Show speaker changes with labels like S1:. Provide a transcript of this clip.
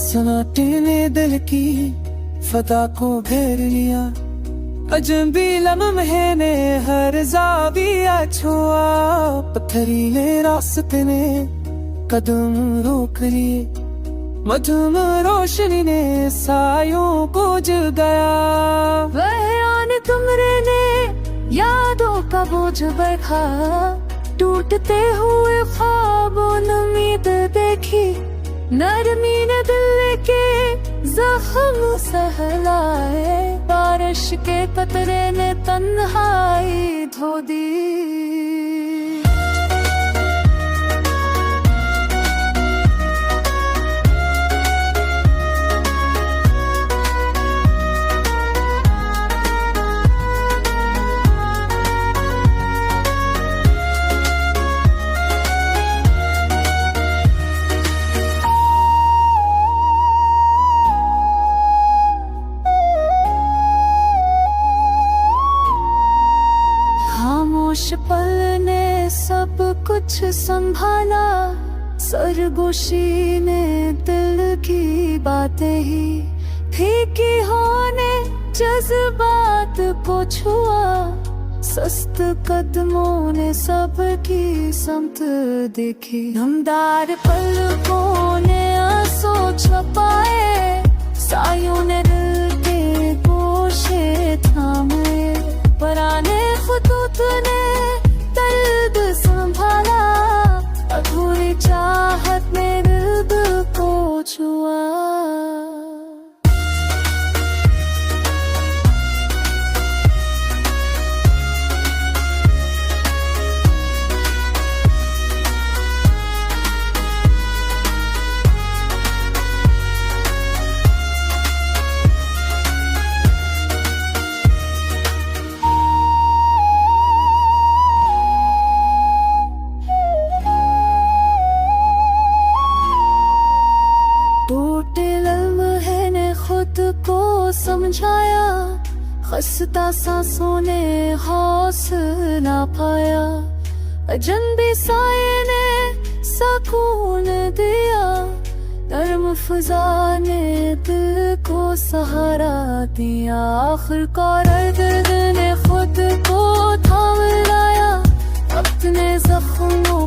S1: सन्नाटे ने दिल की फता को घेर लिया। अजनबी लम्हे ने हर जाविया छुआ। पत्थरीले रास्ते ने कदम रोक लिए। मधुम रोशनी ने सायों को जगाया।
S2: वहरान तुमरे ने यादों का बोझ बरखा। टूटते हुए ख्वाबों ने उम्मीद देखी। नरमी ने दिल के जख्म सहलाए। बारिश के कतरे ने तन्हाई धो दी। खामोश पल ने सब कुछ संभाला। सरगोशी ने दिल की बातें ही फीकी होने जज्बात को छुआ। सस्त कदमों ने सबकी समत देखी। नमदार पलकों ने आंसू छुपाए। सायों ने दिल के गोशे थामे। पुराने खुतूत ने दर्द संभाला। अधूरी चाहत ने दिल को छुआ। खुद को समझाया। खस्ता सांसों ने हौसला पाया। अजनबी साये ने सुकून दिया। नर्म फिजा ने दिल को सहारा दिया। आखिरकार दर्द ने खुद को थाम लाया। अपने जख्मों